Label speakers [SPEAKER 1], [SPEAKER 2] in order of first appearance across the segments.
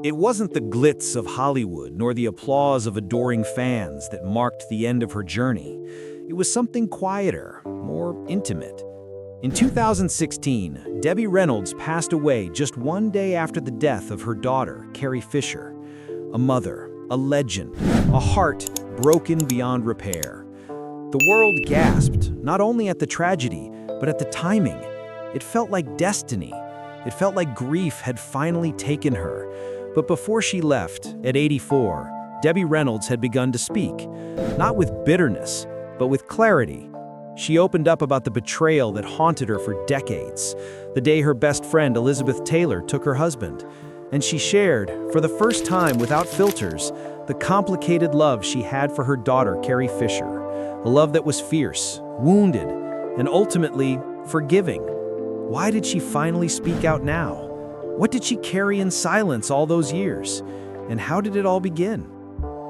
[SPEAKER 1] It wasn't the glitz of Hollywood nor the applause of adoring fans that marked the end of her journey. It was something quieter, more intimate. In 2016, Debbie Reynolds passed away just one day after the death of her daughter, Carrie Fisher. A mother, a legend, a heart broken beyond repair. The world gasped, not only at the tragedy, but at the timing. It felt like destiny. It felt like grief had finally taken her. But before she left, at 84, Debbie Reynolds had begun to speak, not with bitterness, but with clarity. She opened up about the betrayal that haunted her for decades, the day her best friend Elizabeth Taylor took her husband. And she shared, for the first time without filters, the complicated love she had for her daughter, Carrie Fisher. A love that was fierce, wounded, and ultimately forgiving. Why did she finally speak out now? What did she carry in silence all those years? And how did it all begin?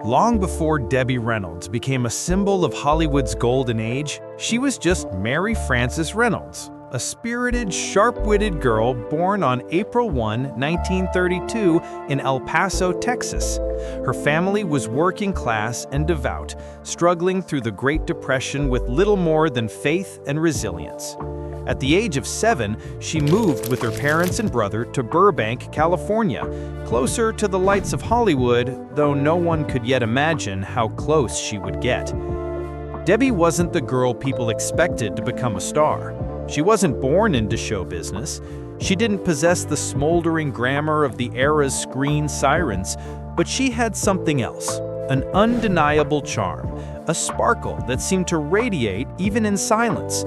[SPEAKER 2] Long before Debbie Reynolds became a symbol of Hollywood's golden age, she was just Mary Frances Reynolds, a spirited, sharp-witted girl born on April 1, 1932 in El Paso, Texas. Her family was working class and devout, struggling through the Great Depression with little more than faith and resilience. At the age of 7, she moved with her parents and brother to Burbank, California, closer to the lights of Hollywood, though no one could yet imagine how close she would get. Debbie wasn't the girl people expected to become a star. She wasn't born into show business. She didn't possess the smoldering glamour of the era's screen sirens, but she had something else, an undeniable charm, a sparkle that seemed to radiate even in silence.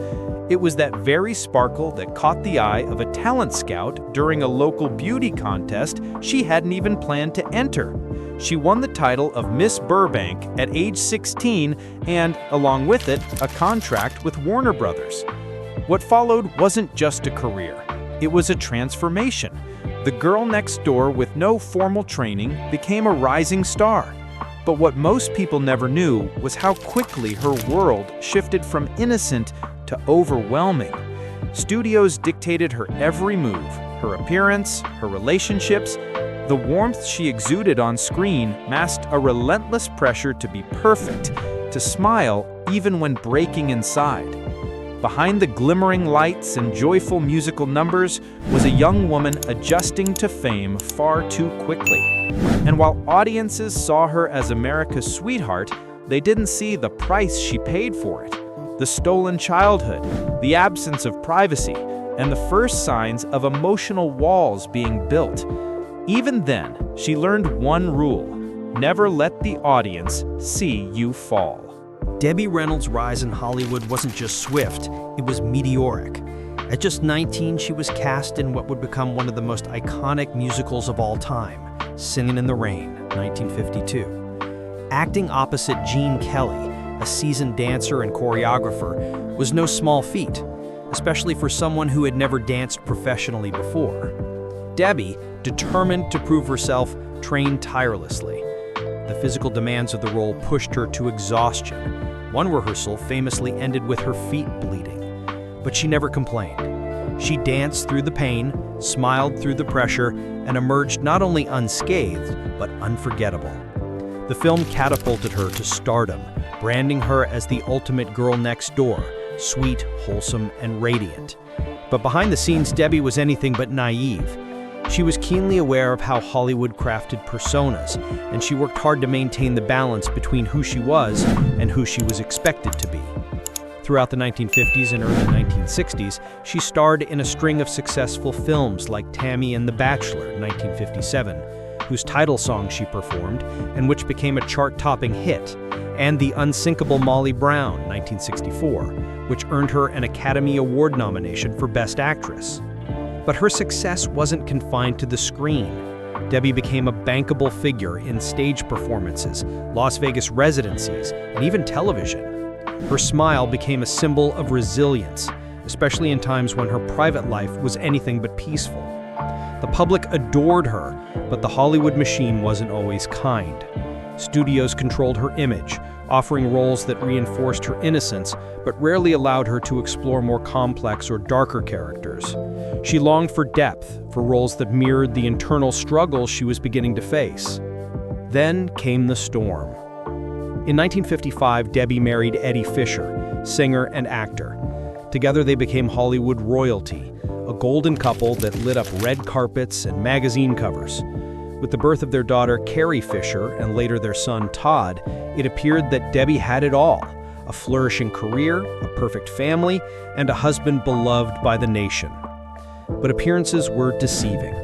[SPEAKER 2] It was that very sparkle that caught the eye of a talent scout during a local beauty contest she hadn't even planned to enter. She won the title of Miss Burbank at age 16 and, along with it, a contract with Warner Brothers. What followed wasn't just a career. It was a transformation. The girl next door with no formal training became a rising star. But what most people never knew was how quickly her world shifted from innocent to overwhelming. Studios dictated her every move, her appearance, her relationships. The warmth she exuded on screen masked a relentless pressure to be perfect, to smile even when breaking inside. Behind the glimmering lights and joyful musical numbers was a young woman adjusting to fame far too quickly. And while audiences saw her as America's sweetheart, they didn't see the price she paid for it. The stolen childhood, the absence of privacy, and the first signs of emotional walls being built. Even then, she learned one rule: never let the audience see you fall.
[SPEAKER 3] Debbie Reynolds' rise in Hollywood wasn't just swift, it was meteoric. At just 19, she was cast in what would become one of the most iconic musicals of all time, Singin' in the Rain, 1952. Acting opposite Gene Kelly, a seasoned dancer and choreographer, was no small feat, especially for someone who had never danced professionally before. Debbie, determined to prove herself, trained tirelessly. The physical demands of the role pushed her to exhaustion. One rehearsal famously ended with her feet bleeding. But she never complained. She danced through the pain, smiled through the pressure, and emerged not only unscathed, but unforgettable. The film catapulted her to stardom, branding her as the ultimate girl next door, sweet, wholesome, and radiant. But behind the scenes, Debbie was anything but naive. She was keenly aware of how Hollywood crafted personas, and she worked hard to maintain the balance between who she was and who she was expected to be. Throughout the 1950s and early 1960s, she starred in a string of successful films like Tammy and the Bachelor, 1957, whose title song she performed, and which became a chart-topping hit, and The Unsinkable Molly Brown, 1964, which earned her an Academy Award nomination for Best Actress. But her success wasn't confined to the screen. Debbie became a bankable figure in stage performances, Las Vegas residencies, and even television. Her smile became a symbol of resilience, especially in times when her private life was anything but peaceful. The public adored her, but the Hollywood machine wasn't always kind. Studios controlled her image, offering roles that reinforced her innocence, but rarely allowed her to explore more complex or darker characters. She longed for depth, for roles that mirrored the internal struggles she was beginning to face. Then came the storm. In 1955, Debbie married Eddie Fisher, singer and actor. Together they became Hollywood royalty, a golden couple that lit up red carpets and magazine covers. With the birth of their daughter Carrie Fisher and later their son Todd, it appeared that Debbie had it all: a flourishing career, a perfect family, and a husband beloved by the nation. But appearances were deceiving.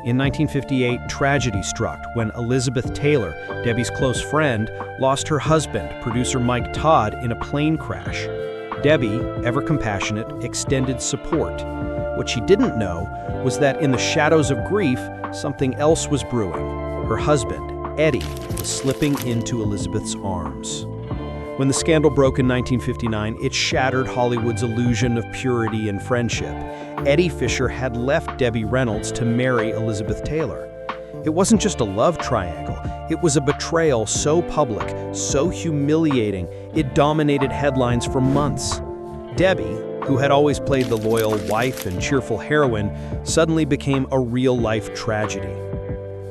[SPEAKER 3] In 1958, tragedy struck when Elizabeth Taylor, Debbie's close friend, lost her husband, producer Mike Todd, in a plane crash. Debbie, ever compassionate, extended support. What she didn't know was that in the shadows of grief, something else was brewing. Her husband, Eddie, was slipping into Elizabeth's arms. When the scandal broke in 1959, it shattered Hollywood's illusion of purity and friendship. Eddie Fisher had left Debbie Reynolds to marry Elizabeth Taylor. It wasn't just a love triangle, it was a betrayal so public, so humiliating, it dominated headlines for months. Debbie, who had always played the loyal wife and cheerful heroine, suddenly became a real-life tragedy.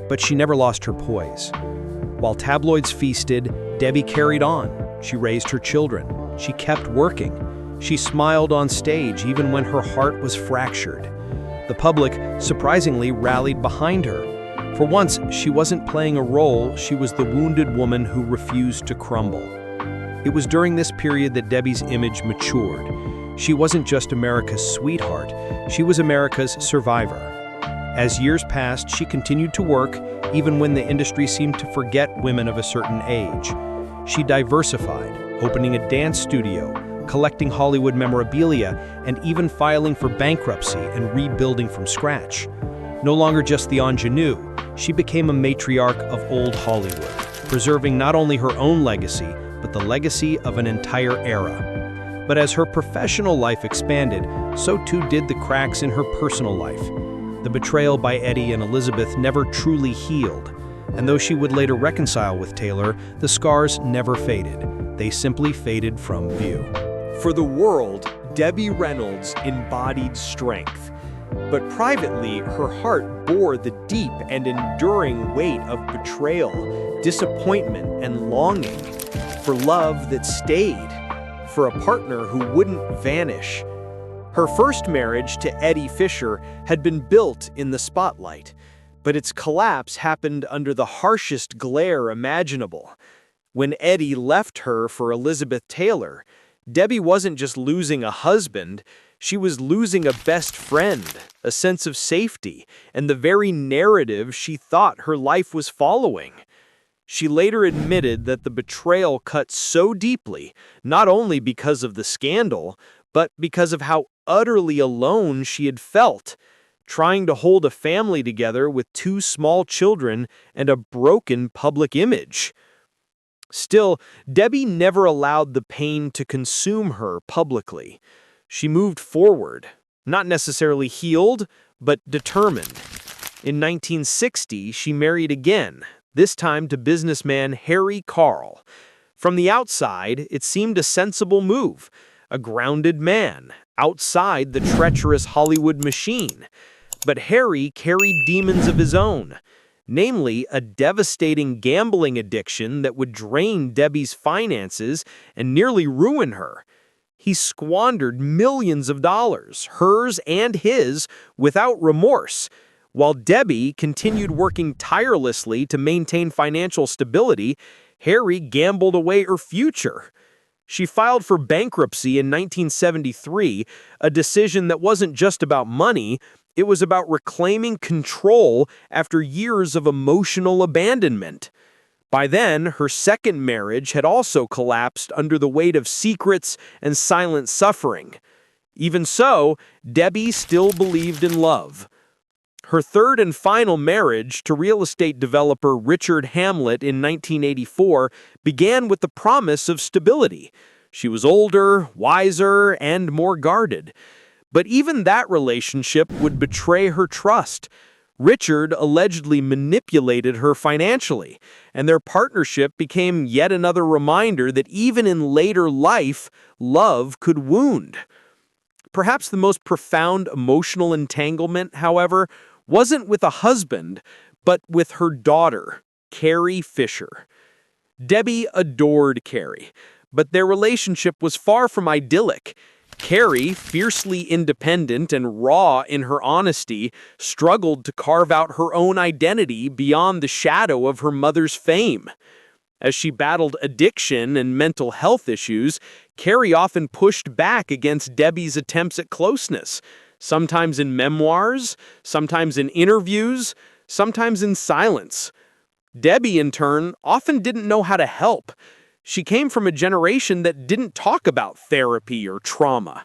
[SPEAKER 3] But she never lost her poise. While tabloids feasted, Debbie carried on. She raised her children. She kept working. She smiled on stage even when her heart was fractured. The public, surprisingly, rallied behind her. For once, she wasn't playing a role, she was the wounded woman who refused to crumble. It was during this period that Debbie's image matured. She wasn't just America's sweetheart, she was America's survivor. As years passed, she continued to work, even when the industry seemed to forget women of a certain age. She diversified, opening a dance studio, collecting Hollywood memorabilia, and even filing for bankruptcy and rebuilding from scratch. No longer just the ingenue, she became a matriarch of old Hollywood, preserving not only her own legacy, but the legacy of an entire era. But as her professional life expanded, so too did the cracks in her personal life. The betrayal by Eddie and Elizabeth never truly healed, and though she would later reconcile with Taylor, the scars never faded. They simply faded from view.
[SPEAKER 4] For the world, Debbie Reynolds embodied strength. But privately, her heart bore the deep and enduring weight of betrayal, disappointment, and longing for love that stayed, for a partner who wouldn't vanish. Her first marriage to Eddie Fisher had been built in the spotlight, but its collapse happened under the harshest glare imaginable. When Eddie left her for Elizabeth Taylor, Debbie wasn't just losing a husband, she was losing a best friend, a sense of safety, and the very narrative she thought her life was following. She later admitted that the betrayal cut so deeply, not only because of the scandal, but because of how utterly alone she had felt, trying to hold a family together with 2 small children and a broken public image. Still, Debbie never allowed the pain to consume her publicly. She moved forward, not necessarily healed, but determined. In 1960, she married again, this time to businessman Harry Carl. From the outside, it seemed a sensible move, a grounded man, outside the treacherous Hollywood machine. But Harry carried demons of his own, namely a devastating gambling addiction that would drain Debbie's finances and nearly ruin her. He squandered millions of dollars, hers and his, without remorse. While Debbie continued working tirelessly to maintain financial stability, Harry gambled away her future. She filed for bankruptcy in 1973, a decision that wasn't just about money, it was about reclaiming control after years of emotional abandonment. By then, her second marriage had also collapsed under the weight of secrets and silent suffering. Even so, Debbie still believed in love. Her third and final marriage to real estate developer Richard Hamlet in 1984 began with the promise of stability. She was older, wiser, and more guarded. But even that relationship would betray her trust. Richard allegedly manipulated her financially, and their partnership became yet another reminder that even in later life, love could wound. Perhaps the most profound emotional entanglement, however, wasn't with a husband, but with her daughter, Carrie Fisher. Debbie adored Carrie, but their relationship was far from idyllic. Carrie, fiercely independent and raw in her honesty, struggled to carve out her own identity beyond the shadow of her mother's fame. As she battled addiction and mental health issues, Carrie often pushed back against Debbie's attempts at closeness, sometimes in memoirs, sometimes in interviews, sometimes in silence. Debbie, in turn, often didn't know how to help. She came from a generation that didn't talk about therapy or trauma.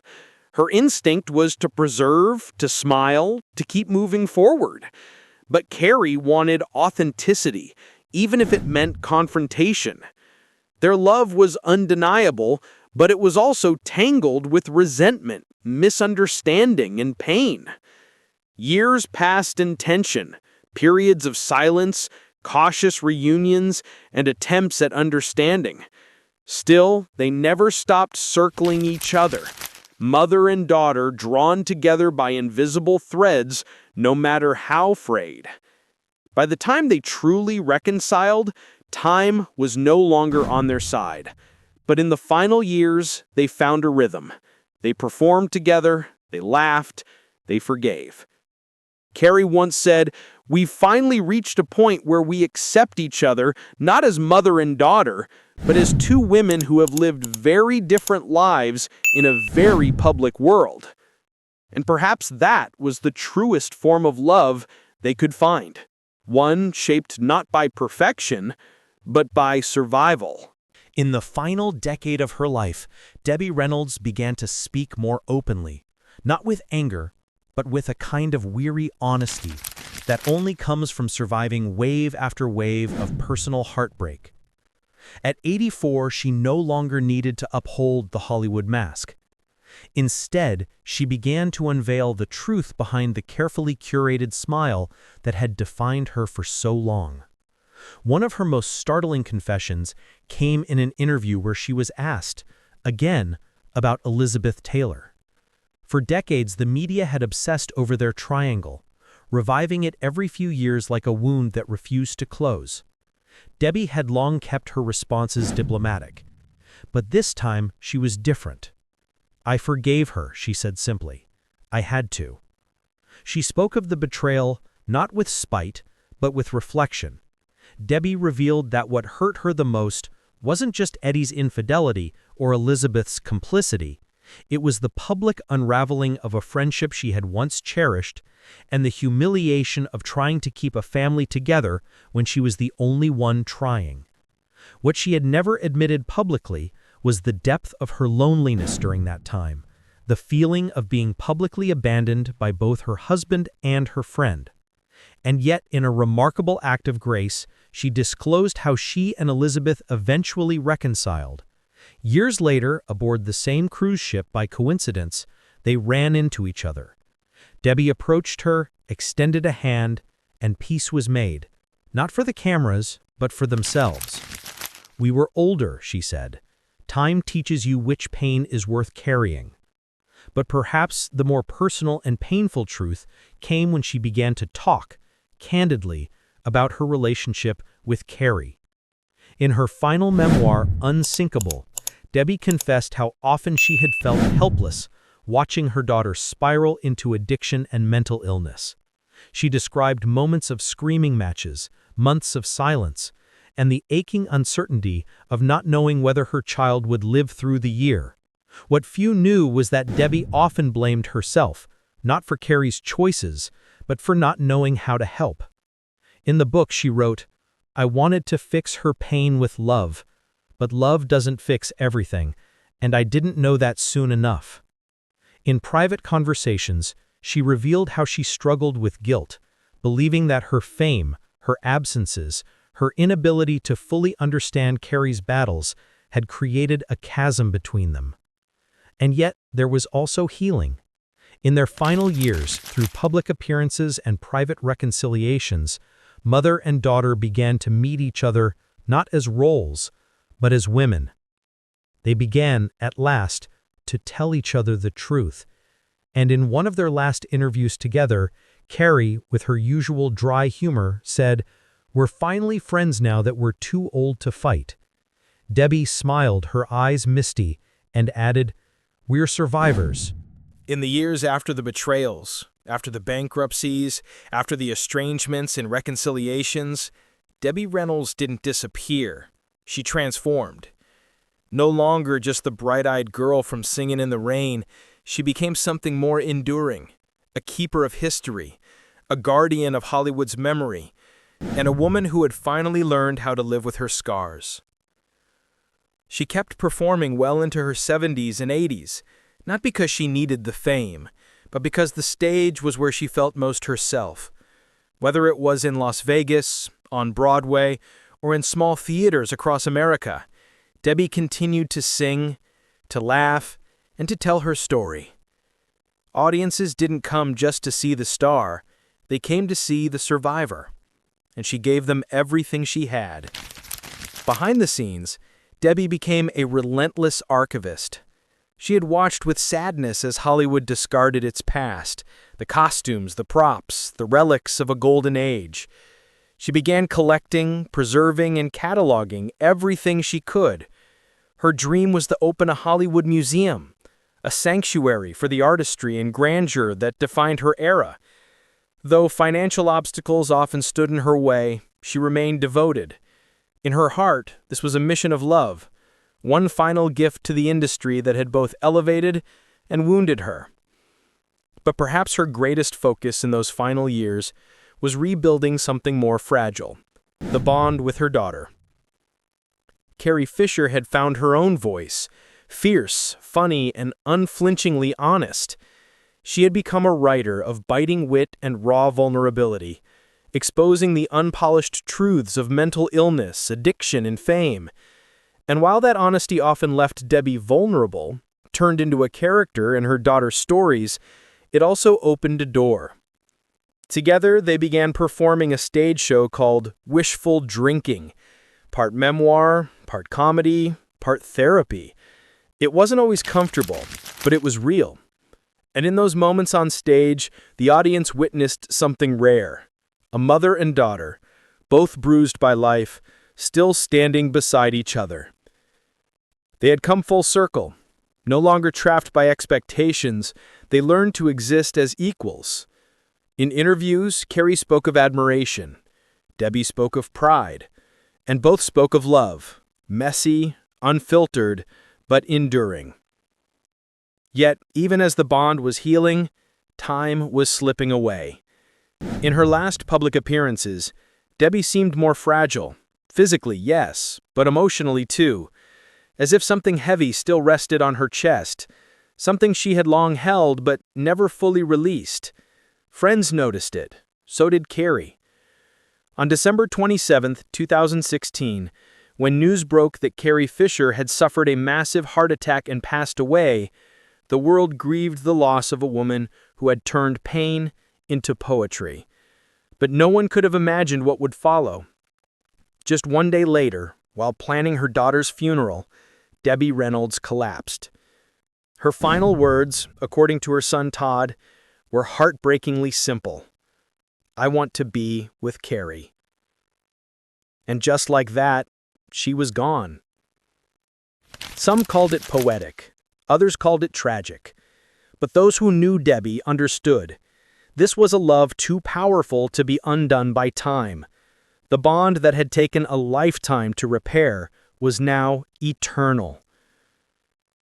[SPEAKER 4] Her instinct was to preserve, to smile, to keep moving forward. But Carrie wanted authenticity, even if it meant confrontation. Their love was undeniable, but it was also tangled with resentment, misunderstanding, and pain. Years passed in tension, periods of silence, cautious reunions, and attempts at understanding. Still, they never stopped circling each other, mother and daughter drawn together by invisible threads, no matter how frayed. By the time they truly reconciled, time was no longer on their side. But in the final years, they found a rhythm. They performed together, they laughed, they forgave. Carrie once said, "We've finally reached a point where we accept each other, not as mother and daughter, but as two women who have lived very different lives in a very public world." And perhaps that was the truest form of love they could find. One shaped not by perfection, but by survival.
[SPEAKER 1] In the final decade of her life, Debbie Reynolds began to speak more openly, not with anger, but with a kind of weary honesty that only comes from surviving wave after wave of personal heartbreak. At 84, she no longer needed to uphold the Hollywood mask. Instead, she began to unveil the truth behind the carefully curated smile that had defined her for so long. One of her most startling confessions came in an interview where she was asked, again, about Elizabeth Taylor. For decades, the media had obsessed over their triangle, reviving it every few years like a wound that refused to close. Debbie had long kept her responses diplomatic, but this time she was different. "I forgave her," she said simply. "I had to." She spoke of the betrayal not with spite, but with reflection. Debbie revealed that what hurt her the most wasn't just Eddie's infidelity or Elizabeth's complicity. It was the public unraveling of a friendship she had once cherished and the humiliation of trying to keep a family together when she was the only one trying. What she had never admitted publicly was the depth of her loneliness during that time, the feeling of being publicly abandoned by both her husband and her friend. And yet, in a remarkable act of grace, she disclosed how she and Elizabeth eventually reconciled. Years later, aboard the same cruise ship by coincidence, they ran into each other. Debbie approached her, extended a hand, and peace was made, not for the cameras, but for themselves. "We were older," she said. "Time teaches you which pain is worth carrying." But perhaps the more personal and painful truth came when she began to talk, candidly, about her relationship with Carrie. In her final memoir, Unsinkable, Debbie confessed how often she had felt helpless watching her daughter spiral into addiction and mental illness. She described moments of screaming matches, months of silence, and the aching uncertainty of not knowing whether her child would live through the year. What few knew was that Debbie often blamed herself, not for Carrie's choices, but for not knowing how to help. In the book, she wrote, "I wanted to fix her pain with love, but love doesn't fix everything, and I didn't know that soon enough." In private conversations, she revealed how she struggled with guilt, believing that her fame, her absences, her inability to fully understand Carrie's battles had created a chasm between them. And yet, there was also healing.
[SPEAKER 2] In their final years, through public appearances and private reconciliations, mother and daughter began to meet each other not as roles, but as women. They began, at last, to tell each other the truth. And in one of their last interviews together, Carrie, with her usual dry humor, said, "We're finally friends now that we're too old to fight." Debbie smiled, her eyes misty, and added, "We're survivors."
[SPEAKER 5] In the years after the betrayals, after the bankruptcies, after the estrangements and reconciliations, Debbie Reynolds didn't disappear. She transformed. No longer just the bright-eyed girl from Singin' in the Rain, she became something more enduring, a keeper of history, a guardian of Hollywood's memory, and a woman who had finally learned how to live with her scars. She kept performing well into her 70s and 80s, not because she needed the fame, but because the stage was where she felt most herself. Whether it was in Las Vegas, on Broadway, or in small theaters across America, Debbie continued to sing, to laugh, and to tell her story. Audiences didn't come just to see the star, they came to see the survivor, and she gave them everything she had. Behind the scenes, Debbie became a relentless archivist. She had watched with sadness as Hollywood discarded its past, the costumes, the props, the relics of a golden age. She began collecting, preserving, and cataloging everything she could. Her dream was to open a Hollywood museum, a sanctuary for the artistry and grandeur that defined her era. Though financial obstacles often stood in her way, she remained devoted. In her heart, this was a mission of love, one final gift to the industry that had both elevated and wounded her. But perhaps her greatest focus in those final years was rebuilding something more fragile, the bond with her daughter. Carrie Fisher had found her own voice, fierce, funny, and unflinchingly honest. She had become a writer of biting wit and raw vulnerability, exposing the unpolished truths of mental illness, addiction, and fame. And while that honesty often left Debbie vulnerable, turned into a character in her daughter's stories, it also opened a door. Together, they began performing a stage show called Wishful Drinking, part memoir, part comedy, part therapy. It wasn't always comfortable, but it was real. And in those moments on stage, the audience witnessed something rare. A mother and daughter, both bruised by life, still standing beside each other. They had come full circle. No longer trapped by expectations, they learned to exist as equals. In interviews, Carrie spoke of admiration. Debbie spoke of pride. And both spoke of love, messy, unfiltered, but enduring. Yet, even as the bond was healing, time was slipping away. In her last public appearances, Debbie seemed more fragile. Physically, yes, but emotionally too. As if something heavy still rested on her chest, something she had long held but never fully released. Friends noticed it. So did Carrie. On December 27, 2016, when news broke that Carrie Fisher had suffered a massive heart attack and passed away, the world grieved the loss of a woman who had turned pain into poetry. But no one could have imagined what would follow. Just one day later, while planning her daughter's funeral, Debbie Reynolds collapsed. Her final words, according to her son Todd, were heartbreakingly simple. "I want to be with Carrie." And just like that, she was gone. Some called it poetic, others called it tragic. But those who knew Debbie understood. This was a love too powerful to be undone by time. The bond that had taken a lifetime to repair was now eternal.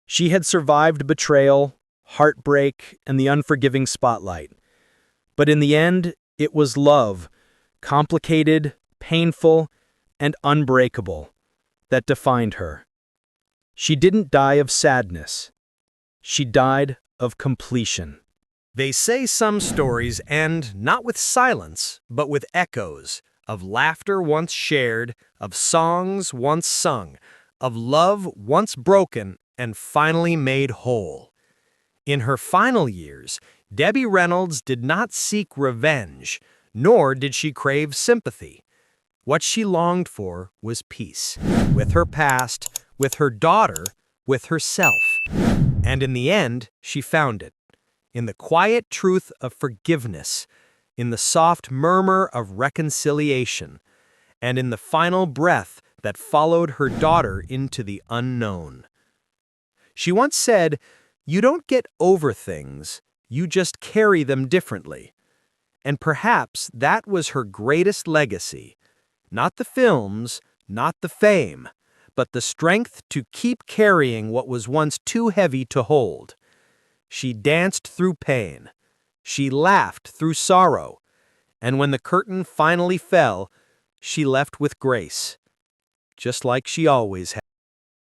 [SPEAKER 5] She had survived betrayal, heartbreak, and the unforgiving spotlight. But in the end, it was love, complicated, painful, and unbreakable, that defined her. She didn't die of sadness. She died of completion.
[SPEAKER 3] They say some stories end not with silence, but with echoes of laughter once shared, of songs once sung, of love once broken and finally made whole. In her final years, Debbie Reynolds did not seek revenge, nor did she crave sympathy. What she longed for was peace, with her past, with her daughter, with herself. And in the end, she found it. In the quiet truth of forgiveness, in the soft murmur of reconciliation, and in the final breath that followed her daughter into the unknown. She once said, "You don't get over things, you just carry them differently." And perhaps that was her greatest legacy. Not the films, not the fame, but the strength to keep carrying what was once too heavy to hold. She danced through pain. She laughed through sorrow. And when the curtain finally fell, she left with grace, just like she always had.